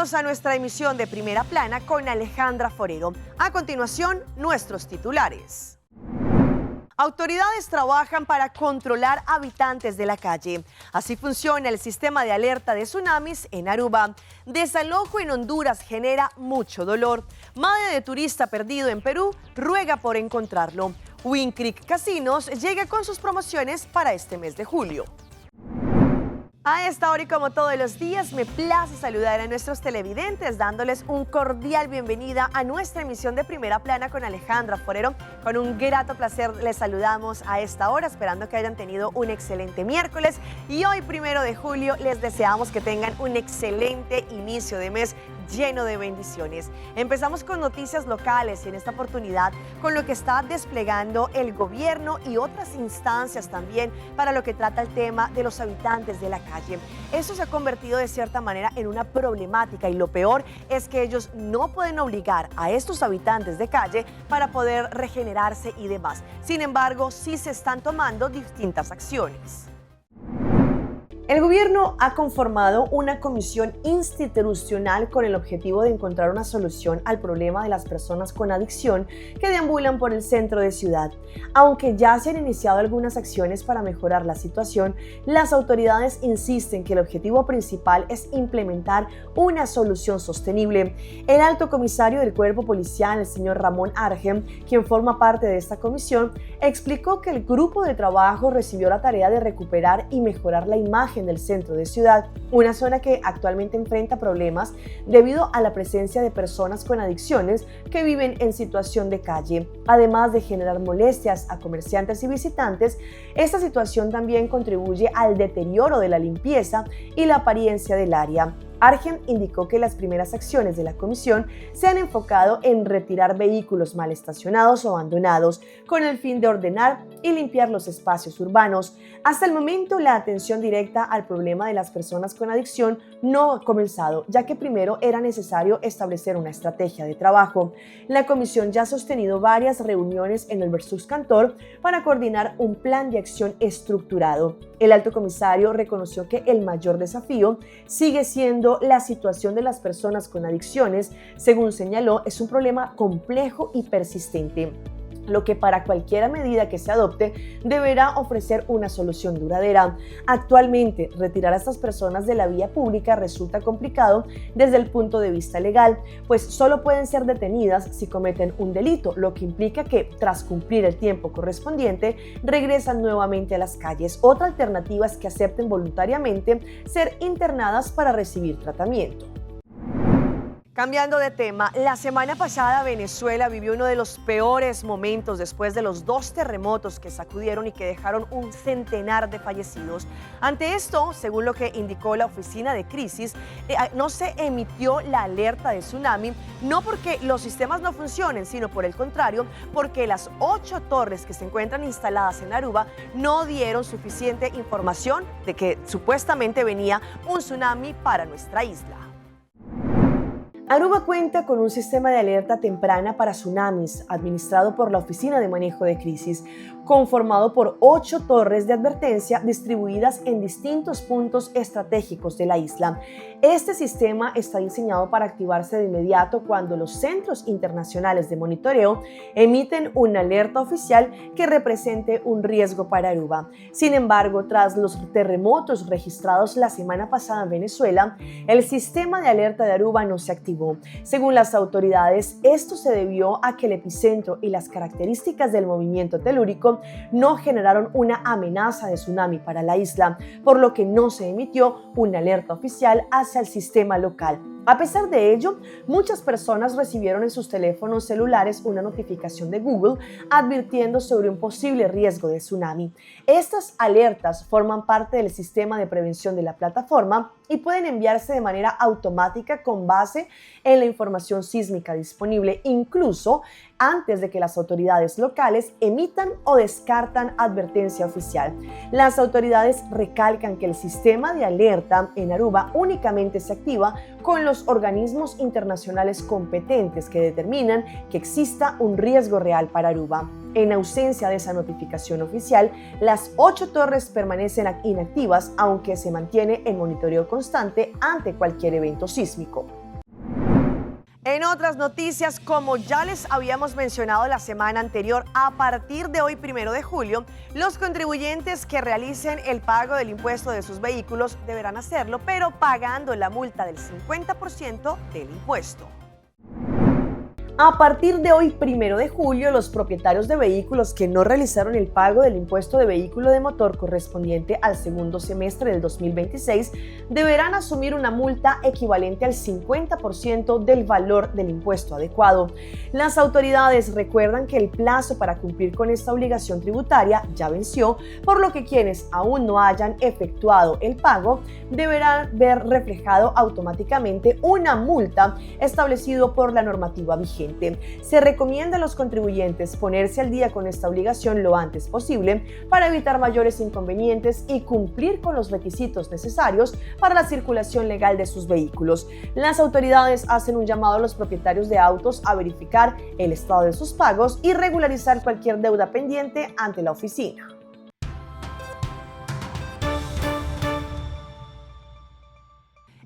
Bienvenidos a nuestra emisión de Primera Plana con Alejandra Forero. A continuación, nuestros titulares. Autoridades trabajan para controlar habitantes de la calle. Así funciona el sistema de alerta de tsunamis en Aruba. Desalojo en Honduras genera mucho dolor. Madre de turista perdido en Perú ruega por encontrarlo. Win Creek Casinos llega con sus promociones para este mes de julio. A esta hora y como todos los días, me place saludar a nuestros televidentes dándoles un cordial bienvenida a nuestra emisión de Primera Plana con Alejandra Forero. Con un grato placer les saludamos a esta hora, esperando que hayan tenido un excelente miércoles. Y hoy, 1 de julio, les deseamos que tengan un excelente inicio de mes lleno de bendiciones. Empezamos con noticias locales y en esta oportunidad con lo que está desplegando el gobierno y otras instancias también para lo que trata el tema de los habitantes de la calle. Eso se ha convertido de cierta manera en una problemática y lo peor es que ellos no pueden obligar a estos habitantes de calle para poder regenerarse y demás. Sin embargo, sí se están tomando distintas acciones. El gobierno ha conformado una comisión institucional con el objetivo de encontrar una solución al problema de las personas con adicción que deambulan por el centro de ciudad. Aunque ya se han iniciado algunas acciones para mejorar la situación, las autoridades insisten que el objetivo principal es implementar una solución sostenible. El alto comisario del cuerpo policial, el señor Ramón Argen, quien forma parte de esta comisión, explicó que el grupo de trabajo recibió la tarea de recuperar y mejorar la imagen del centro de ciudad, una zona que actualmente enfrenta problemas debido a la presencia de personas con adicciones que viven en situación de calle. Además de generar molestias a comerciantes y visitantes, esta situación también contribuye al deterioro de la limpieza y la apariencia del área. Argen indicó que las primeras acciones de la comisión se han enfocado en retirar vehículos mal estacionados o abandonados con el fin de ordenar y limpiar los espacios urbanos. Hasta el momento, la atención directa al problema de las personas con adicción no ha comenzado, ya que primero era necesario establecer una estrategia de trabajo. La comisión ya ha sostenido varias reuniones en el Versus Cantor para coordinar un plan de acción estructurado. El alto comisario reconoció que el mayor desafío sigue siendo la situación de las personas con adicciones. Según señaló, es un problema complejo y persistente, lo que para cualquier medida que se adopte deberá ofrecer una solución duradera. Actualmente, retirar a estas personas de la vía pública resulta complicado desde el punto de vista legal, pues solo pueden ser detenidas si cometen un delito, lo que implica que, tras cumplir el tiempo correspondiente, regresan nuevamente a las calles. Otra alternativa es que acepten voluntariamente ser internadas para recibir tratamiento. Cambiando de tema, la semana pasada Venezuela vivió uno de los peores momentos después de los 2 terremotos que sacudieron y que dejaron un centenar de fallecidos. Ante esto, según lo que indicó la oficina de crisis, no se emitió la alerta de tsunami, no porque los sistemas no funcionen, sino por el contrario, porque las 8 torres que se encuentran instaladas en Aruba no dieron suficiente información de que supuestamente venía un tsunami para nuestra isla. Aruba cuenta con un sistema de alerta temprana para tsunamis administrado por la Oficina de Manejo de Crisis, conformado por 8 torres de advertencia distribuidas en distintos puntos estratégicos de la isla. Este sistema está diseñado para activarse de inmediato cuando los centros internacionales de monitoreo emiten una alerta oficial que represente un riesgo para Aruba. Sin embargo, tras los terremotos registrados la semana pasada en Venezuela, el sistema de alerta de Aruba no se activó. Según las autoridades, esto se debió a que el epicentro y las características del movimiento telúrico no generaron una amenaza de tsunami para la isla, por lo que no se emitió una alerta oficial hacia el sistema local. A pesar de ello, muchas personas recibieron en sus teléfonos celulares una notificación de Google advirtiendo sobre un posible riesgo de tsunami. Estas alertas forman parte del sistema de prevención de la plataforma y pueden enviarse de manera automática con base en la información sísmica disponible, incluso antes de que las autoridades locales emitan o descartan advertencia oficial. Las autoridades recalcan que el sistema de alerta en Aruba únicamente se activa con los organismos internacionales competentes que determinan que exista un riesgo real para Aruba. En ausencia de esa notificación oficial, las 8 torres permanecen inactivas, aunque se mantiene el monitoreo constante ante cualquier evento sísmico. En otras noticias, como ya les habíamos mencionado la semana anterior, a partir de hoy, 1 de julio, los contribuyentes que realicen el pago del impuesto de sus vehículos deberán hacerlo, pero pagando la multa del 50% del impuesto. A partir de hoy, 1 de julio, los propietarios de vehículos que no realizaron el pago del impuesto de vehículo de motor correspondiente al segundo semestre del 2026 deberán asumir una multa equivalente al 50% del valor del impuesto adecuado. Las autoridades recuerdan que el plazo para cumplir con esta obligación tributaria ya venció, por lo que quienes aún no hayan efectuado el pago deberán ver reflejado automáticamente una multa establecido por la normativa vigente. Se recomienda a los contribuyentes ponerse al día con esta obligación lo antes posible para evitar mayores inconvenientes y cumplir con los requisitos necesarios para la circulación legal de sus vehículos. Las autoridades hacen un llamado a los propietarios de autos a verificar el estado de sus pagos y regularizar cualquier deuda pendiente ante la oficina.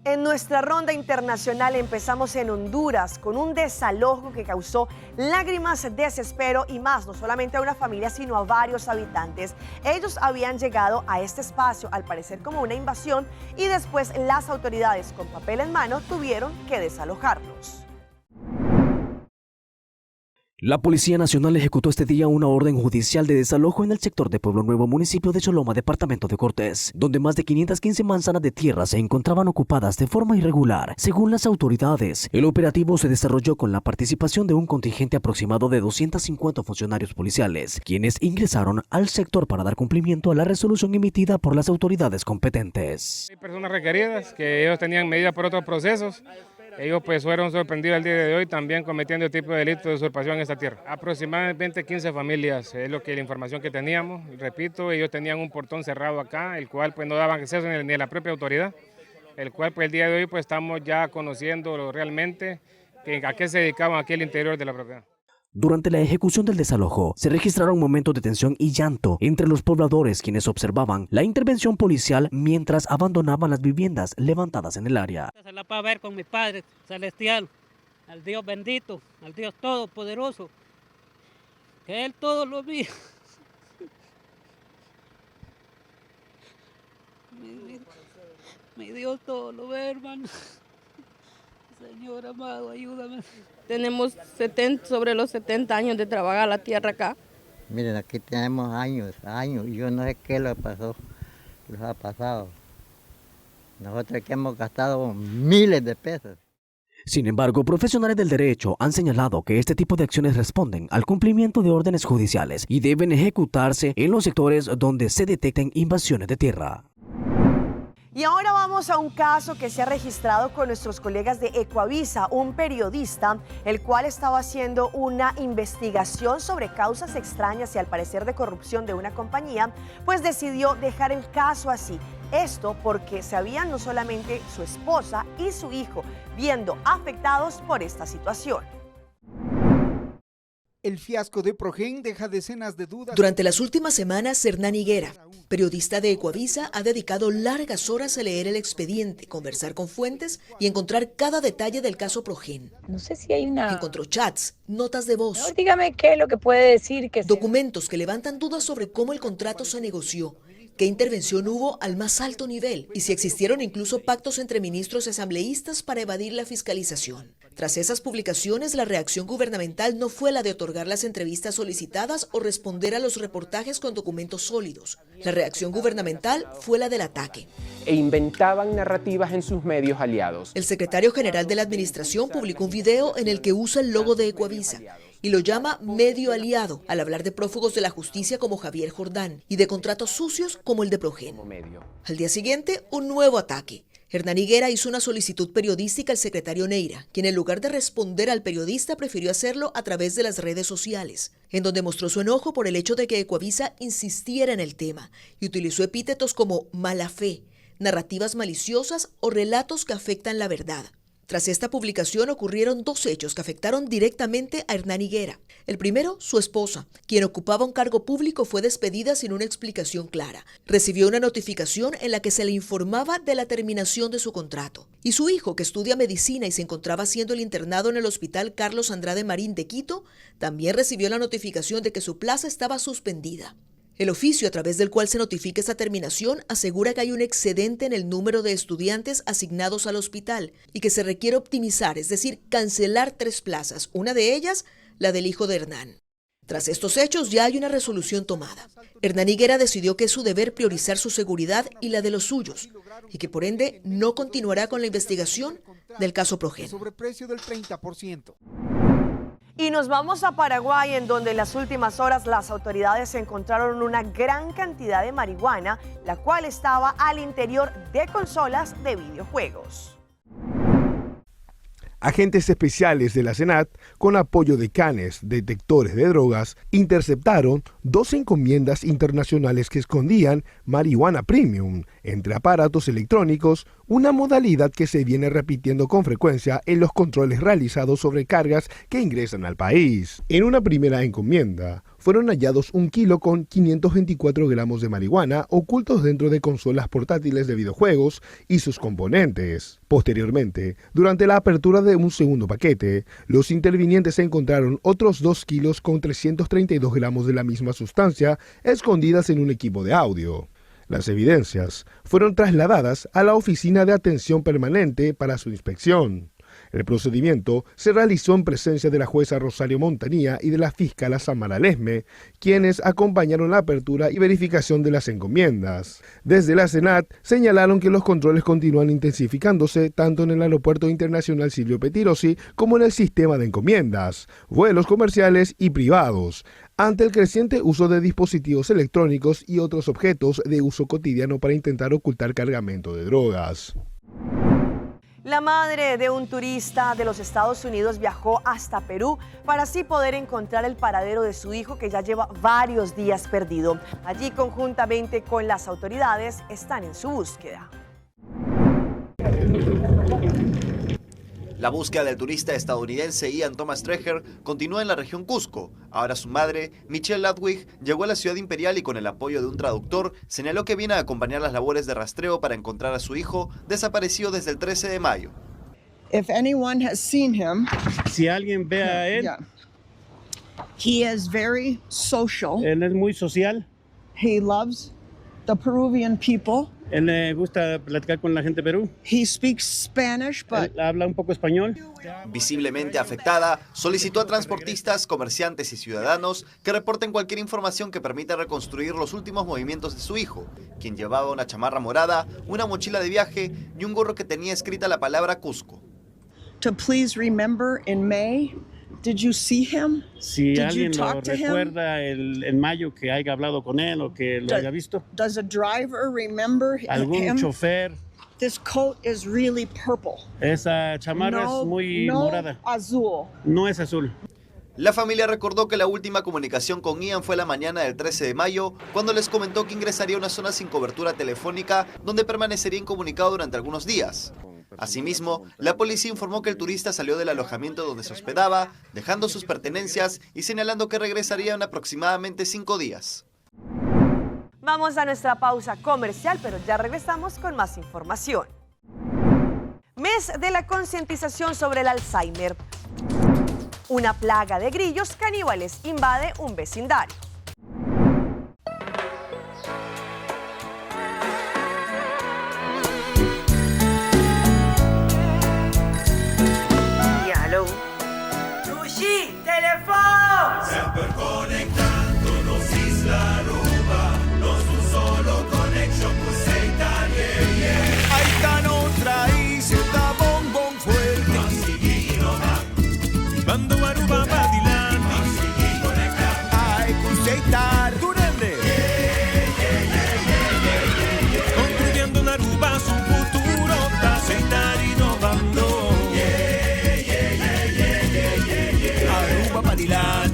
En nuestra ronda internacional empezamos en Honduras con un desalojo que causó lágrimas, desespero y más, no solamente a una familia, sino a varios habitantes. Ellos habían llegado a este espacio, al parecer como una invasión, y después las autoridades con papel en mano tuvieron que desalojarlos. La Policía Nacional ejecutó este día una orden judicial de desalojo en el sector de Pueblo Nuevo, municipio de Choloma, departamento de Cortés, donde más de 515 manzanas de tierra se encontraban ocupadas de forma irregular. Según las autoridades, el operativo se desarrolló con la participación de un contingente aproximado de 250 funcionarios policiales, quienes ingresaron al sector para dar cumplimiento a la resolución emitida por las autoridades competentes. Hay personas requeridas que ellos tenían medidas por otros procesos. Ellos pues fueron sorprendidos el día de hoy también cometiendo el tipo de delito de usurpación en esta tierra. Aproximadamente 15 familias es la información que teníamos. Repito, ellos tenían un portón cerrado acá, el cual pues no daban acceso ni a la propia autoridad, el cual pues el día de hoy pues estamos ya conociendo realmente a qué se dedicaban aquí al interior de la propiedad. Durante la ejecución del desalojo, se registraron momentos de tensión y llanto entre los pobladores quienes observaban la intervención policial mientras abandonaban las viviendas levantadas en el área. Se la va a ver con mi Padre Celestial, al Dios bendito, al Dios todopoderoso, que Él todo lo vio. Mi Dios todo lo ve, hermano. Señor amado, ayúdame. Tenemos sobre los 70 años de trabajar la tierra acá. Miren, aquí tenemos años, y yo no sé qué les ha pasado. Nosotros aquí hemos gastado miles de pesos. Sin embargo, profesionales del derecho han señalado que este tipo de acciones responden al cumplimiento de órdenes judiciales y deben ejecutarse en los sectores donde se detecten invasiones de tierra. Y ahora vamos a un caso que se ha registrado con nuestros colegas de Ecoavisa, un periodista, el cual estaba haciendo una investigación sobre causas extrañas y al parecer de corrupción de una compañía, pues decidió dejar el caso así. Esto porque se habían no solamente su esposa y su hijo viendo afectados por esta situación. El fiasco de Progen deja decenas de dudas. Durante las últimas semanas, Hernán Higuera, periodista de Ecoavisa, ha dedicado largas horas a leer el expediente, conversar con fuentes y encontrar cada detalle del caso Progen. No sé si hay una... Encontró chats, notas de voz. No, dígame qué es lo que puede decir que... Documentos que levantan dudas sobre cómo el contrato se negoció, qué intervención hubo al más alto nivel y si existieron incluso pactos entre ministros y asambleístas para evadir la fiscalización. Tras esas publicaciones, la reacción gubernamental no fue la de otorgar las entrevistas solicitadas o responder a los reportajes con documentos sólidos. La reacción gubernamental fue la del ataque. E inventaban narrativas en sus medios aliados. El secretario general de la administración publicó un video en el que usa el logo de Ecoavisa y lo llama medio aliado, al hablar de prófugos de la justicia como Javier Jordán y de contratos sucios como el de Progen. Al día siguiente, un nuevo ataque. Hernán Higuera hizo una solicitud periodística al secretario Neira, quien en lugar de responder al periodista prefirió hacerlo a través de las redes sociales, en donde mostró su enojo por el hecho de que Ecoavisa insistiera en el tema y utilizó epítetos como mala fe, narrativas maliciosas o relatos que afectan la verdad. Tras esta publicación ocurrieron dos hechos que afectaron directamente a Hernán Higuera. El primero, su esposa, quien ocupaba un cargo público, fue despedida sin una explicación clara. Recibió una notificación en la que se le informaba de la terminación de su contrato. Y su hijo, que estudia medicina y se encontraba haciendo el internado en el Hospital Carlos Andrade Marín de Quito, también recibió la notificación de que su plaza estaba suspendida. El oficio a través del cual se notifica esta terminación asegura que hay un excedente en el número de estudiantes asignados al hospital y que se requiere optimizar, es decir, cancelar 3 plazas, una de ellas la del hijo de Hernán. Tras estos hechos ya hay una resolución tomada. Hernán Higuera decidió que es su deber priorizar su seguridad y la de los suyos y que por ende no continuará con la investigación del caso Progen. Sobreprecio del 30%. Y nos vamos a Paraguay, en donde en las últimas horas las autoridades encontraron una gran cantidad de marihuana, la cual estaba al interior de consolas de videojuegos. Agentes especiales de la SENAT, con apoyo de canes detectores de drogas, interceptaron 12 encomiendas internacionales que escondían marihuana premium entre aparatos electrónicos, una modalidad que se viene repitiendo con frecuencia en los controles realizados sobre cargas que ingresan al país. En una primera encomienda, fueron hallados 1 kilo con 524 gramos de marihuana ocultos dentro de consolas portátiles de videojuegos y sus componentes. Posteriormente, durante la apertura de un segundo paquete, los intervinientes encontraron otros 2 kilos con 332 gramos de la misma sustancia escondidas en un equipo de audio. Las evidencias fueron trasladadas a la Oficina de Atención Permanente para su inspección. El procedimiento se realizó en presencia de la jueza Rosario Montanía y de la fiscala Samara Lesme, quienes acompañaron la apertura y verificación de las encomiendas. Desde la SENAT señalaron que los controles continúan intensificándose tanto en el Aeropuerto Internacional Silvio Pettirossi como en el sistema de encomiendas, vuelos comerciales y privados, ante el creciente uso de dispositivos electrónicos y otros objetos de uso cotidiano para intentar ocultar cargamento de drogas. La madre de un turista de los Estados Unidos viajó hasta Perú para así poder encontrar el paradero de su hijo, que ya lleva varios días perdido. Allí, conjuntamente con las autoridades, están en su búsqueda. La búsqueda del turista estadounidense Ian Thomas Treger continúa en la región Cusco. Ahora su madre, Michelle Ludwig, llegó a la ciudad imperial y con el apoyo de un traductor señaló que viene a acompañar las labores de rastreo para encontrar a su hijo desaparecido desde el 13 de mayo. Si alguien ve a él, he is very social. Él es muy social. He loves the Peruvian people. Él le gusta platicar con la gente de Perú. He speaks Spanish, but él habla un poco español. Visiblemente afectada, solicitó a transportistas, comerciantes y ciudadanos que reporten cualquier información que permita reconstruir los últimos movimientos de su hijo, quien llevaba una chamarra morada, una mochila de viaje y un gorro que tenía escrita la palabra Cusco. To please remember in May. Did you see him? Si alguien lo recuerda en mayo que haya hablado con él o que lo haya visto. Does a driver remember algún chofer? This coat is really purple. Esa chamarra es muy morada. Azul. No es azul. La familia recordó que la última comunicación con Ian fue la mañana del 13 de mayo, cuando les comentó que ingresaría a una zona sin cobertura telefónica, donde permanecería incomunicado durante algunos días. Asimismo, la policía informó que el turista salió del alojamiento donde se hospedaba, dejando sus pertenencias y señalando que regresaría en aproximadamente 5 días. Vamos a nuestra pausa comercial, pero ya regresamos con más información. Mes de la concientización sobre el Alzheimer. Una plaga de grillos caníbales invade un vecindario. Sempre conectándonos Isla Aruba, nos un solo connection con Ahí está otra y se está bombón fuerte. Masigino man, bando Aruba Badilán. Masigino conectar, ay cuseitar, durende. Construyendo en Aruba su futuro, aceitar innovando. Aruba Badilán.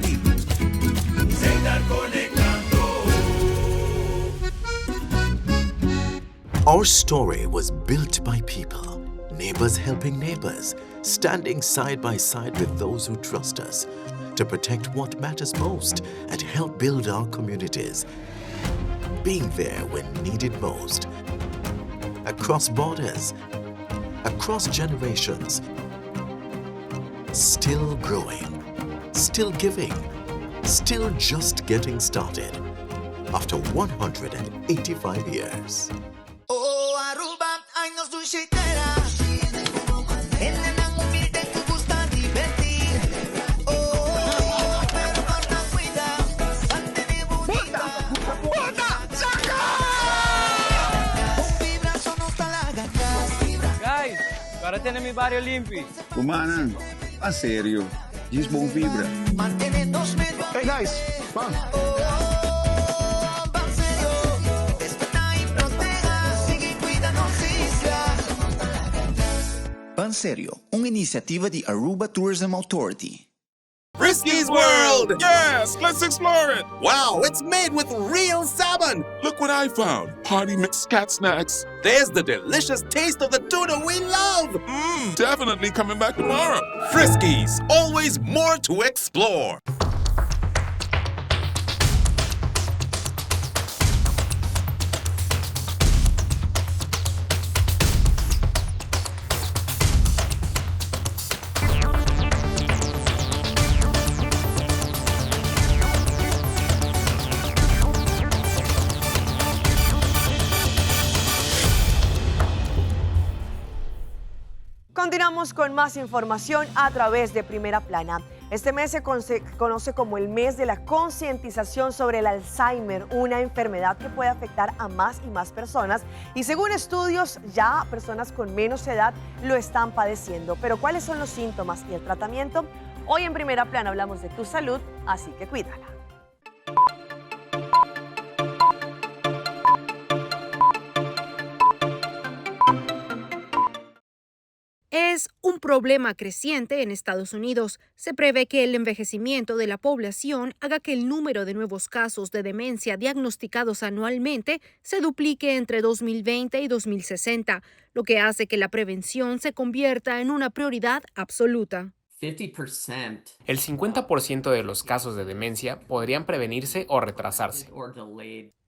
Our story was built by people, Neighbors helping neighbors, standing side by side with those who trust us to protect what matters most and help build our communities. Being there when needed most. Across borders, across generations. Still growing, still giving, still just getting started. After 185 years. Oh, Aruba, años de chitera. En el humilde que gusta divertir. Oh, pero no cuida. Salte de bonita. ¡Bota! ¡Saca! Un vibrazo no está la gata. Guys, agora tem mi barrio limpio. Humana, a sério. Diz bom vibra. Hey guys, come. Panserio, uma iniciativa de Aruba Tourism Authority. Frisky's World! Yes, let's explore it! Wow, it's made with real salmon! Look what I found! Party mixed cat snacks. There's the delicious taste of the tuna we love! Definitely coming back tomorrow. Frisky's, always more to explore. Continuamos con más información a través de Primera Plana. Este mes se conoce como el mes de la concientización sobre el Alzheimer, una enfermedad que puede afectar a más y más personas y según estudios ya personas con menos edad lo están padeciendo. Pero ¿cuáles son los síntomas y el tratamiento? Hoy en Primera Plana hablamos de tu salud, así que cuídala. Es un problema creciente en Estados Unidos. Se prevé que el envejecimiento de la población haga que el número de nuevos casos de demencia diagnosticados anualmente se duplique entre 2020 y 2060, lo que hace que la prevención se convierta en una prioridad absoluta. El 50% de los casos de demencia podrían prevenirse o retrasarse.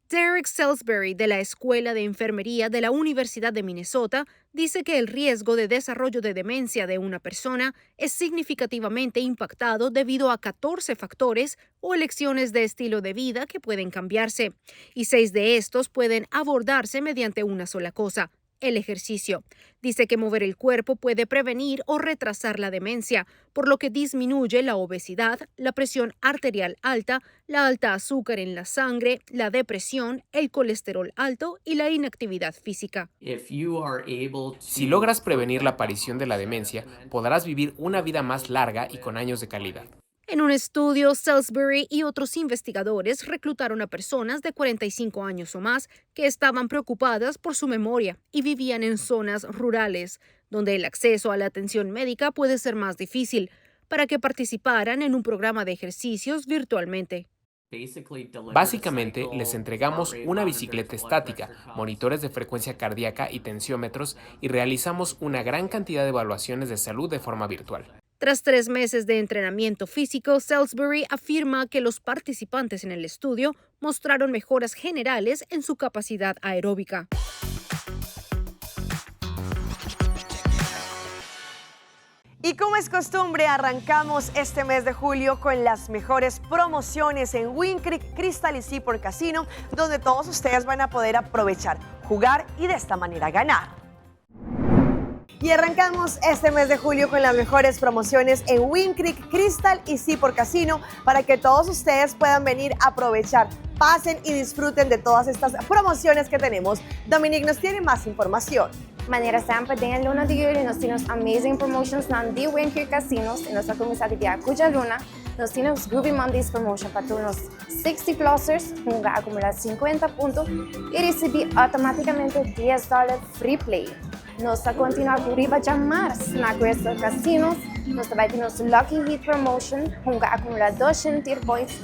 Derek Salisbury, de la Escuela de Enfermería de la Universidad de Minnesota, dice que el riesgo de desarrollo de demencia de una persona es significativamente impactado debido a 14 factores o elecciones de estilo de vida que pueden cambiarse, y 6 de estos pueden abordarse mediante una sola cosa: el ejercicio. Dice que mover el cuerpo puede prevenir o retrasar la demencia, por lo que disminuye la obesidad, la presión arterial alta, la alta azúcar en la sangre, la depresión, el colesterol alto y la inactividad física. Si logras prevenir la aparición de la demencia, podrás vivir una vida más larga y con años de calidad. En un estudio, Salisbury y otros investigadores reclutaron a personas de 45 años o más que estaban preocupadas por su memoria y vivían en zonas rurales, donde el acceso a la atención médica puede ser más difícil, para que participaran en un programa de ejercicios virtualmente. Básicamente, les entregamos una bicicleta estática, monitores de frecuencia cardíaca y tensiómetros y realizamos una gran cantidad de evaluaciones de salud de forma virtual. Tras 3 meses de entrenamiento físico, Salisbury afirma que los participantes en el estudio mostraron mejoras generales en su capacidad aeróbica. Y como es costumbre, arrancamos este mes de julio con las mejores promociones en Wind Creek, Crystal y Seaport Casino, donde todos ustedes van a poder aprovechar, jugar y de esta manera ganar. Y arrancamos este mes de julio con las mejores promociones en Wind Creek, Crystal y Seaport Casino para que todos ustedes puedan venir a aprovechar, pasen y disfruten de todas estas promociones que tenemos. Dominique nos tiene más información. Maneira sempre tem a Luna de Julio, nós temos amazing promotions na de Wind Creek Casinos, e nossa comissária de Cuja Luna, nós temos Groovy Mondays promotion para todos os 60 plusers, que acumular 50 pontos e receber automaticamente $10 free play. Nós continuamos por riba de março na Crystal Casinos, nós também temos Lucky Hit promotion, que acumula 200 points.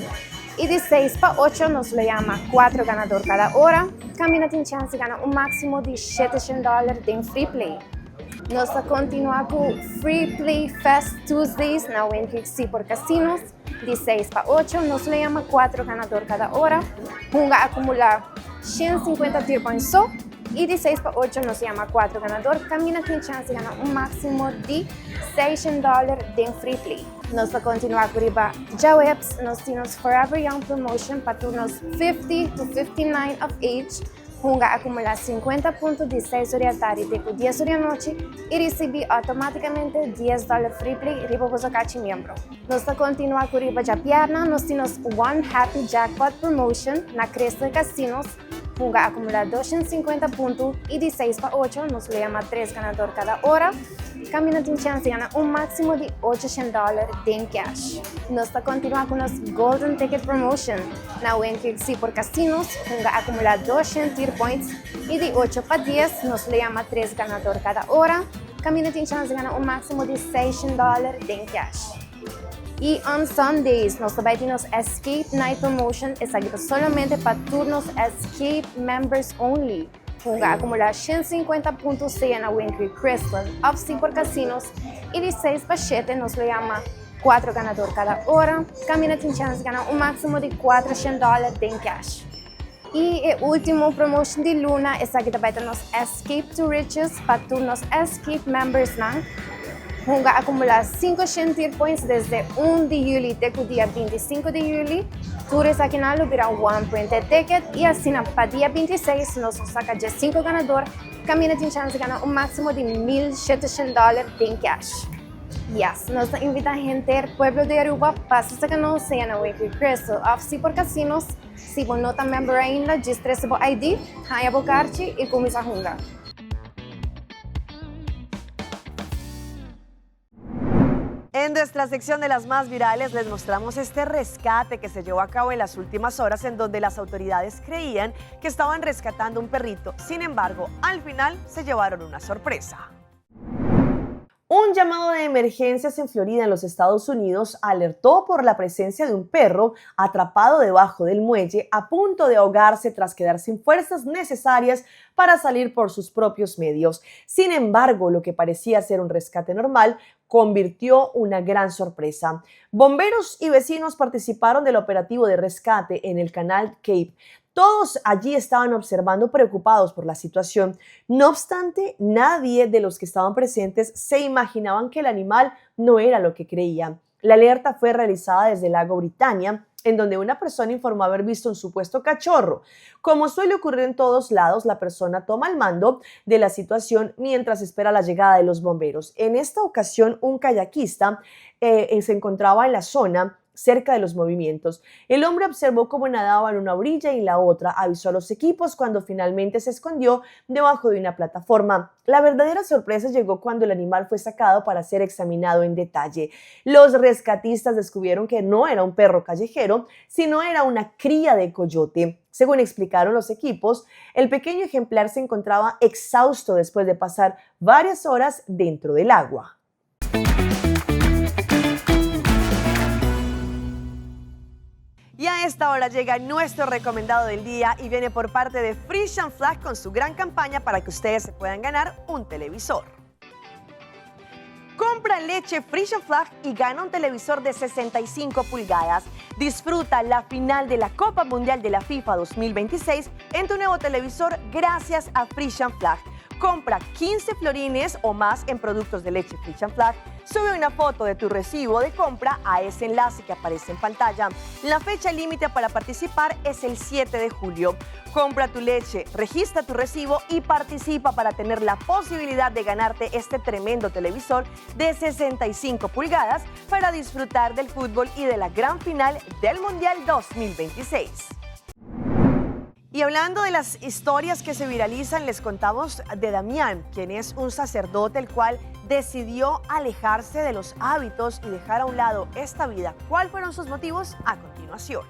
E de 6 para 8 nos le llama 4 ganadores cada hora. Camina tem chance de ganhar um máximo de $700 em free play. Nós continuamos com Free Play Fest Tuesdays na WNKC por casinos, de 6 para 8. Nós le chama 4 ganadores cada hora. Junga acumular 150 tier points só. E de 6 para 8 nos chama 4 ganadores. Camina tem chance de ganhar máximo de $600 de Free Play. Nós vamos continuar com riba Jawebs. Nós temos Forever Young Promotion para turnos 50 to 59 of age. Junga acumular 50 pontos de 6 horas da tarde com 10 horas da noite e receber automaticamente $10 free play riba para cada membro. Nós vamos continuar com riba de Plana. Nós temos One Happy Jackpot Promotion na Cresta de Casinos. Junga acumular 250 pontos e de 6 para 8 nós le chama 3 ganadores cada hora. Camina tem chance de ganhar máximo de $800 em cash. Nós vamos continuar com os Golden Ticket Promotion na WNKC por casinos. Junga acumular 200 tier points e de 8 para 10 nós le chama 3 ganadores cada hora. Camina tem chance de ganhar máximo de $600 em cash. E on Sundays, nós também temos Escape Night Promotion, essa aqui somente para turnos Escape Members Only. Junga acumular 150 pontos na Winkry Crystal, off por casinos, e de 6 para 7 nós le chama 4 ganadores cada hora. Camina tem chance de ganhar máximo de $400 em cash. E o último promotion de Luna, essa aqui também temos Escape to Riches para turnos Escape Members não. Junga acumular 500 tier points desde 1 de julho até o dia 25 de julho. Tours aqui na Lubira 1.0 ticket e assim para dia 26 nós saca de 5 ganadores. Camina tem chance de ganhar máximo de $1,700 em cash. Yes, nós invitamos a gente do pueblo de Aruba para se conocer na Winkry Crystal off por casinos. Se você não está member ainda, registre seu ID, haya bocarte e comienza a jungar. En nuestra sección de las más virales les mostramos este rescate que se llevó a cabo en las últimas horas en donde las autoridades creían que estaban rescatando un perrito. Sin embargo, al final se llevaron una sorpresa. Un llamado de emergencias en Florida, en los Estados Unidos, alertó por la presencia de un perro atrapado debajo del muelle a punto de ahogarse tras quedar sin fuerzas necesarias para salir por sus propios medios. Sin embargo, lo que parecía ser un rescate normal convirtió una gran sorpresa. Bomberos y vecinos participaron del operativo de rescate en el canal Cape. Todos allí estaban observando preocupados por la situación. No obstante, nadie de los que estaban presentes se imaginaban que el animal no era lo que creían. La alerta fue realizada desde el lago Britannia, en donde una persona informó haber visto un supuesto cachorro. Como suele ocurrir en todos lados, la persona toma el mando de la situación mientras espera la llegada de los bomberos. En esta ocasión, un kayakista se encontraba en la zona cerca de los movimientos. El hombre observó cómo nadaban una orilla y la otra, avisó a los equipos cuando finalmente se escondió debajo de una plataforma. La verdadera sorpresa llegó cuando el animal fue sacado para ser examinado en detalle. Los rescatistas descubrieron que no era un perro callejero, sino era una cría de coyote. Según explicaron los equipos, el pequeño ejemplar se encontraba exhausto después de pasar varias horas dentro del agua. Y a esta hora llega nuestro recomendado del día y viene por parte de Fresh & Flag con su gran campaña para que ustedes se puedan ganar un televisor. Compra leche Fresh & Flag y gana un televisor de 65 pulgadas. Disfruta la final de la Copa Mundial de la FIFA 2026 en tu nuevo televisor gracias a Fresh & Flag. Compra 15 florines o más en productos de leche Fresh & Flag. Sube una foto de tu recibo de compra a ese enlace que aparece en pantalla. La fecha límite para participar es el 7 de julio. Compra tu leche, registra tu recibo y participa para tener la posibilidad de ganarte este tremendo televisor de 65 pulgadas para disfrutar del fútbol y de la gran final del Mundial 2026. Y hablando de las historias que se viralizan, les contamos de Damián, quien es un sacerdote el cual decidió alejarse de los hábitos y dejar a un lado esta vida. ¿Cuáles fueron sus motivos? A continuación.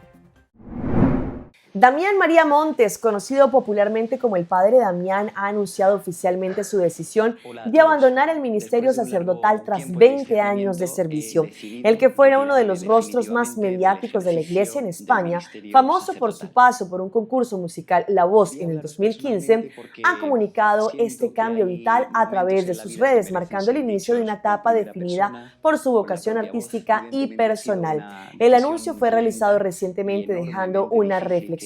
Damián María Montes, conocido popularmente como el padre Damián, ha anunciado oficialmente su decisión de abandonar el ministerio sacerdotal tras 20 años de servicio. El que fuera uno de los rostros más mediáticos de la iglesia en España, famoso por su paso por un concurso musical La Voz en el 2015, ha comunicado este cambio vital a través de sus redes, marcando el inicio de una etapa definida por su vocación artística y personal. El anuncio fue realizado recientemente, dejando una reflexión.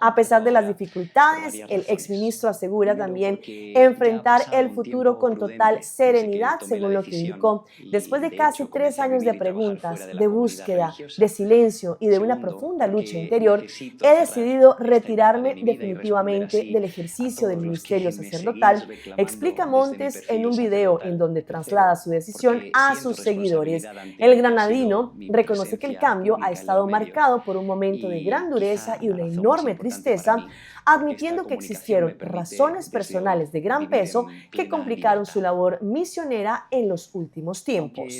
A pesar de las dificultades, el exministro asegura también enfrentar el futuro con total serenidad, según lo que indicó. Después de casi 3 años de preguntas, de búsqueda, de silencio y de una profunda lucha interior, he decidido retirarme definitivamente del ejercicio del ministerio sacerdotal, explica Montes en un video en donde traslada su decisión a sus seguidores. El granadino reconoce que el cambio ha estado marcado por un momento de gran dureza y una enorme tristeza, admitiendo que existieron razones personales de gran peso que complicaron su labor misionera en los últimos tiempos.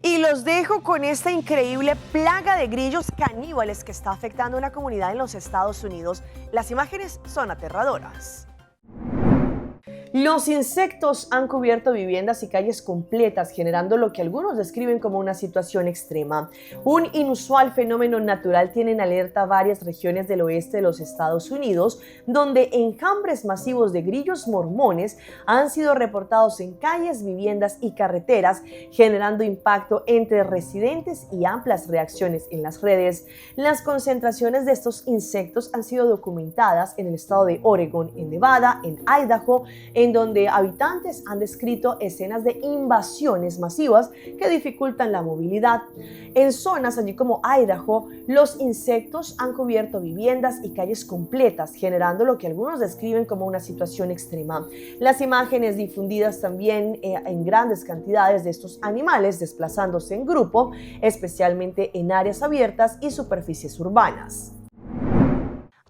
Y los dejo con esta increíble plaga de grillos caníbales que está afectando a una comunidad en los Estados Unidos. Las imágenes son aterradoras. Los insectos han cubierto viviendas y calles completas, generando lo que algunos describen como una situación extrema. Un inusual fenómeno natural tiene en alerta varias regiones del oeste de los Estados Unidos, donde enjambres masivos de grillos mormones han sido reportados en calles, viviendas y carreteras, generando impacto entre residentes y amplias reacciones en las redes. Las concentraciones de estos insectos han sido documentadas en el estado de Oregon, en Nevada, en Idaho, en donde habitantes han descrito escenas de invasiones masivas que dificultan la movilidad. En zonas allí como Idaho, los insectos han cubierto viviendas y calles completas, generando lo que algunos describen como una situación extrema. Las imágenes difundidas también en grandes cantidades de estos animales desplazándose en grupo, especialmente en áreas abiertas y superficies urbanas.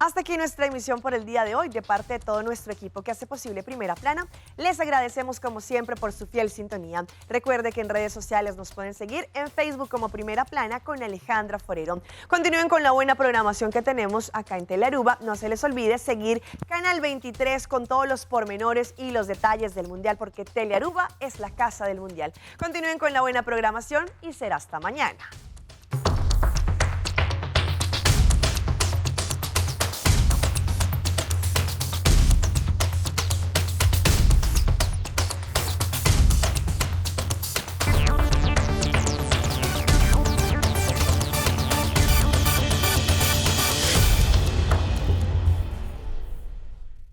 Hasta aquí nuestra emisión por el día de hoy. De parte de todo nuestro equipo que hace posible Primera Plana, les agradecemos como siempre por su fiel sintonía. Recuerde que en redes sociales nos pueden seguir en Facebook como Primera Plana con Alejandra Forero. Continúen con la buena programación que tenemos acá en ARUBA. No se les olvide seguir Canal 23 con todos los pormenores y los detalles del Mundial, porque ARUBA es la casa del Mundial. Continúen con la buena programación y será hasta mañana.